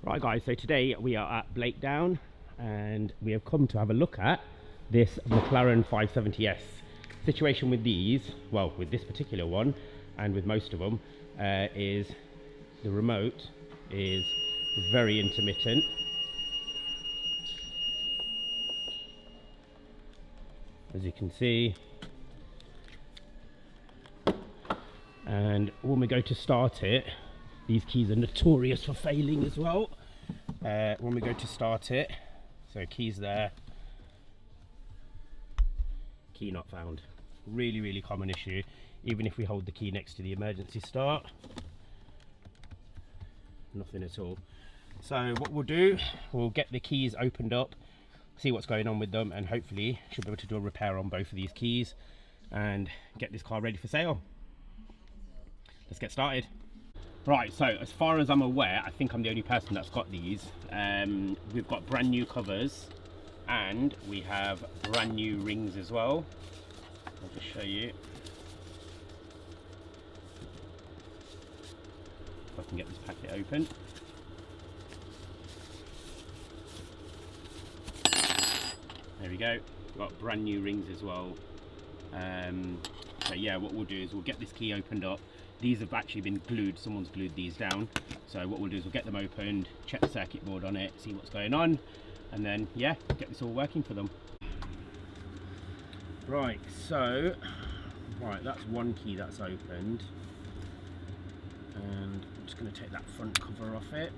Right guys, so today we are at Blakedown and we have come to have a look at this McLaren 570S. Situation with these, well with this particular one and with most of them, is the remote is very intermittent. As you can see, and when we go to start it, these keys are notorious for failing as well. When we go to start it, so keys there, key not found. Really common issue, even if we hold the key next to the emergency start, nothing at all. So what we'll do, we'll get the keys opened up, see what's going on with them, and hopefully should be able to do a repair on both of these keys and get this car ready for sale. Let's get started. Right, so as far as I'm aware, I think I'm the only person that's got these. We've got brand new covers and we have brand new rings as well. I'll just show you. If I can get this packet open. There we go, got brand new rings as well. So yeah, what we'll do is we'll get this key opened up. These have actually been glued, someone's glued these down. So what we'll do is we'll get them opened, check the circuit board on it, see what's going on, and then yeah, get this all working for them. Right, so, that's one key that's opened. And I'm just going to take that front cover off it.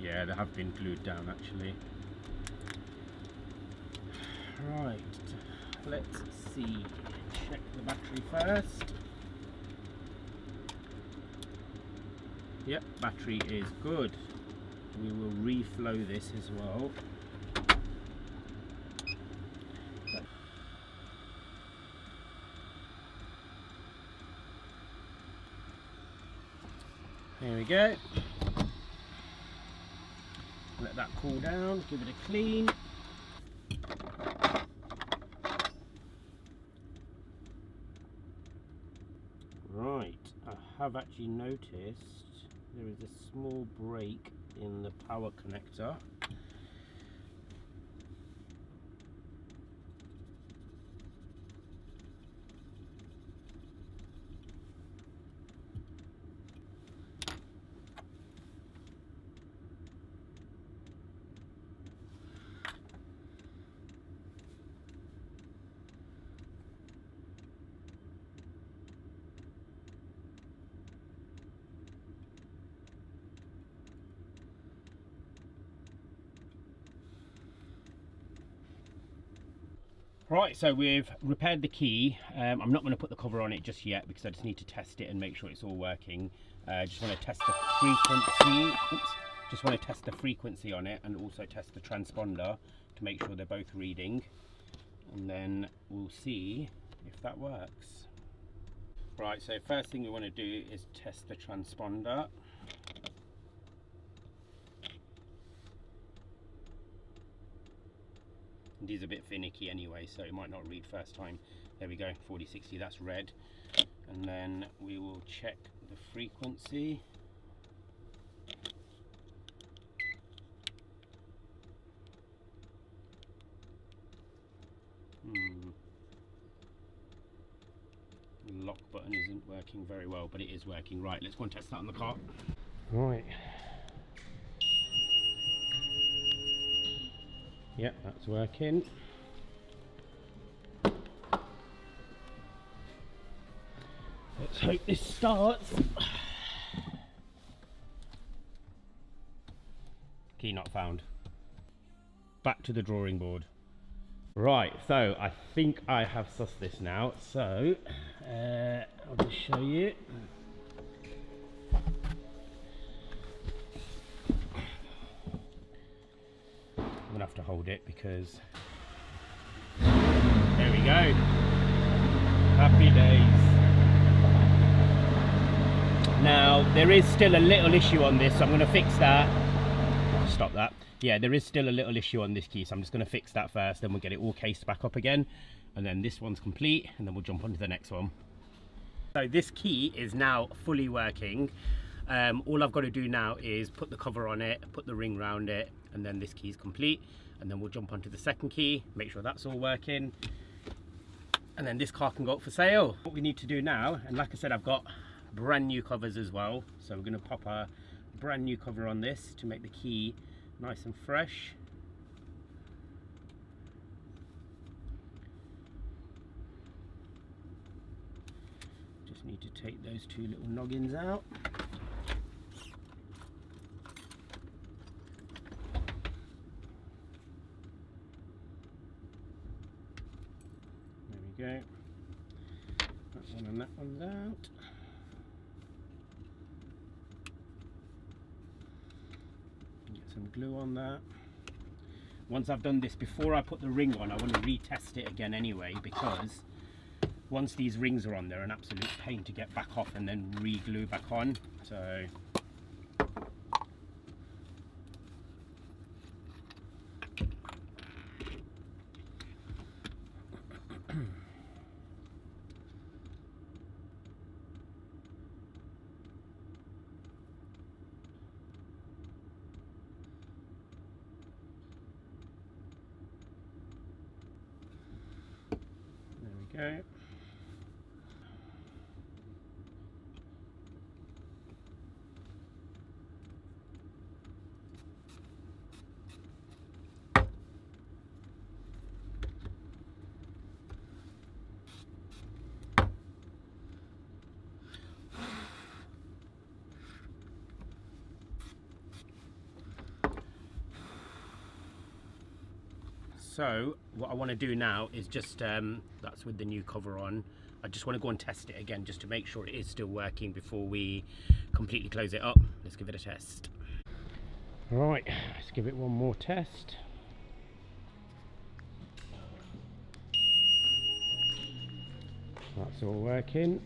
Yeah, they have been glued down actually. Right, let's see. Check the battery first. Yep, battery is good. We will reflow this as well. There we go. Let that cool down, give it a clean. Right, I have actually noticed there is a small break in the power connector. Right, so we've repaired the key. I'm not going to put the cover on it just yet because I just need to test it and make sure it's all working. Just want to test the frequency. Oops. Just want to test the frequency on it and also test the transponder to make sure they're both reading, and then we'll see if that works. Right, so first thing we want to do is test the transponder. It is a bit finicky anyway, so it might not read first time. There we go, 4060, that's red. And then we will check the frequency. The lock button isn't working very well, but it is working. Right, let's go and test that on the car. Right. Yep, that's working. Let's hope this starts. Key not found. Back to the drawing board. Right, so I think I have sussed this now. So I'll just show you. I'm gonna have to hold it because there we go. Happy days. Now there is still a little issue on this, so I'm going to fix that. Stop that. Yeah, there is still a little issue on this key, so I'm just going to fix that first, then we'll get it all cased back up again, and then this one's complete, and then we'll jump on to the next one. So this key is now fully working. All I've got to do now is put the cover on it, put the ring around it, and then this key is complete, and then we'll jump onto the second key, make sure that's all working, and then this car can go up for sale. What we need to do now, and like I said, I've got brand new covers as well, so we're going to pop a brand new cover on this to make the key nice and fresh. Just need to take those two little noggins out. There we go. That one and that one's out. Some glue on that. Once I've done this, before I put the ring on, I want to retest it again anyway, because once these rings are on, they're an absolute pain to get back off and then re-glue back on. So okay. So what I want to do now is just, that's with the new cover on, I just want to go and test it again just to make sure it is still working before we completely close it up. Let's give it a test. Right, let's give it one more test. That's all working.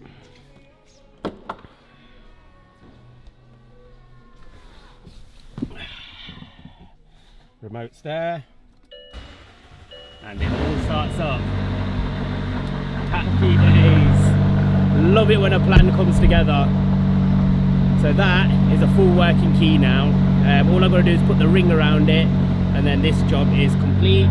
Remote's there. And it all starts up. Happy days. Love it when a plan comes together. So that is a full working key now. All I've got to do is put the ring around it, and then this job is complete.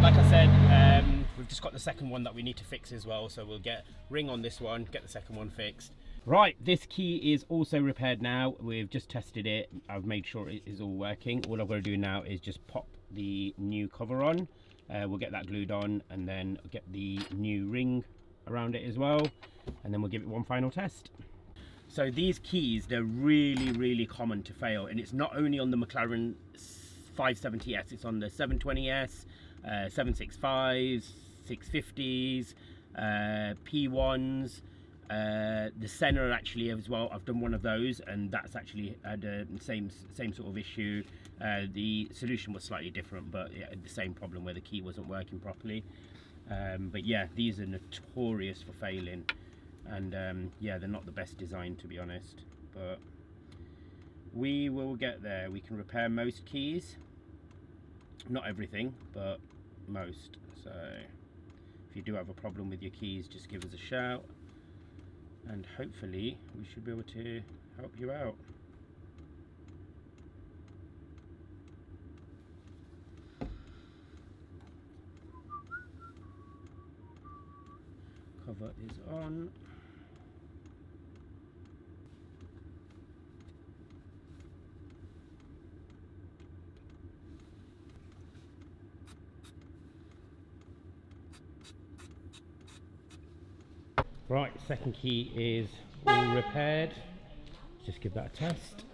Like I said, we've just got the second one that we need to fix as well, so we'll get ring on this one, get the second one fixed. Right, this key is also repaired now. We've just tested it. I've made sure it is all working. All I've got to do now is just pop the new cover on. We'll get that glued on, and then get the new ring around it as well, and then we'll give it one final test. So these keys, they're really common to fail, and it's not only on the Mclaren 570S, it's on the 720S, 765s, 650s, P1s, the Senna actually as well. I've done one of those, and that's actually had the same sort of issue. The solution was slightly different, but yeah, the same problem where the key wasn't working properly. But yeah, these are notorious for failing, and yeah, they're not the best design, to be honest, but we will get there. We can repair most keys, not everything, but most. So if you do have a problem with your keys, just give us a shout, and hopefully we should be able to help you out. Cover is on. Right, second key is all repaired. Just give that a test.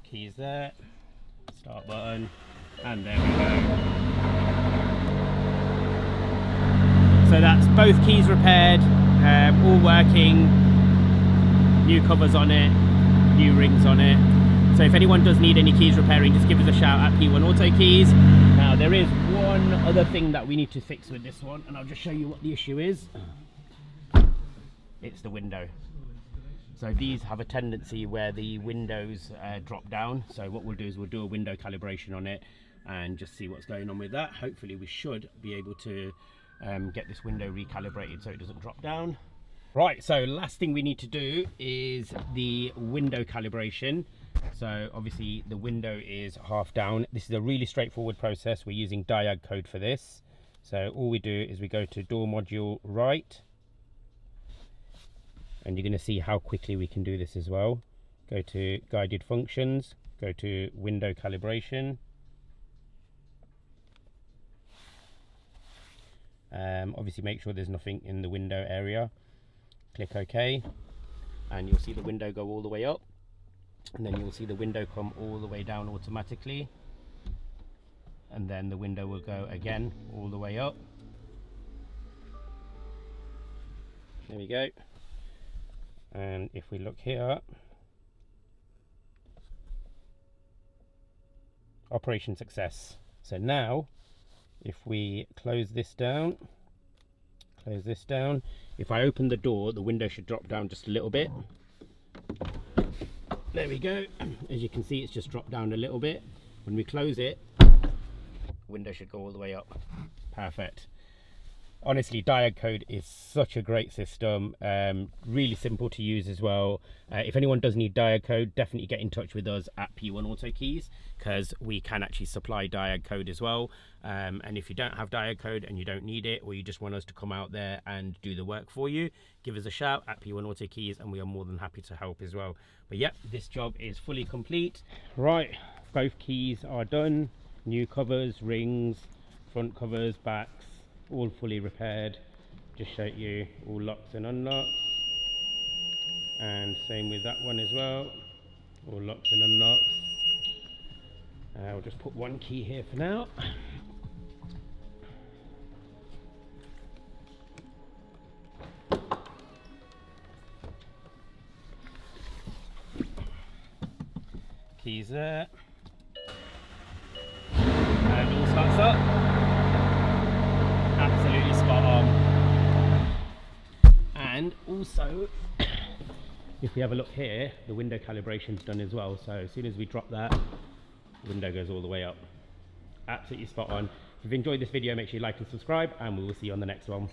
Keys there, start button, and there we go. So that's both keys repaired, all working, new covers on it, new rings on it. So if anyone does need any keys repairing, just give us a shout at P1 Autokeys. Now there is one other thing that we need to fix with this one, and I'll just show you what the issue is. It's the window. So these have a tendency where the windows drop down. So what we'll do is we'll do a window calibration on it and just see what's going on with that. Hopefully we should be able to get this window recalibrated so it doesn't drop down. Right, so last thing we need to do is the window calibration. So obviously the window is half down. This is a really straightforward process. We're using Diagcode for this. So all we do is we go to door module right, and you're going to see how quickly we can do this as well. Go to guided functions, go to window calibration. Obviously make sure there's nothing in the window area. Click OK, and you'll see the window go all the way up, and then you'll see the window come all the way down automatically, and then the window will go again all the way up. There we go. And if we look here, operation success. So now if we close this down, if I open the door, the window should drop down just a little bit. There we go. As you can see, it's just dropped down a little bit. When we close it, window should go all the way up. Perfect. Honestly, Diagcode is such a great system, really simple to use as well. If anyone does need Diagcode, definitely get in touch with us at P1 Autokeys, because we can actually supply Diagcode as well. And if you don't have Diagcode and you don't need it, or you just want us to come out there and do the work for you, give us a shout at P1 Autokeys and we are more than happy to help as well. But yeah, this job is fully complete. Right, both keys are done. New covers, rings, front covers, backs, all fully repaired. Just show you all locks and unlocks, and same with that one as well, all locks and unlocks. I'll just put one key here for now. Keys there, and it all starts up. Absolutely spot on. And also, if we have a look here, the window calibration's done as well. So as soon as we drop that, the window goes all the way up. Absolutely spot on. If you've enjoyed this video, make sure you like and subscribe, and we will see you on the next one.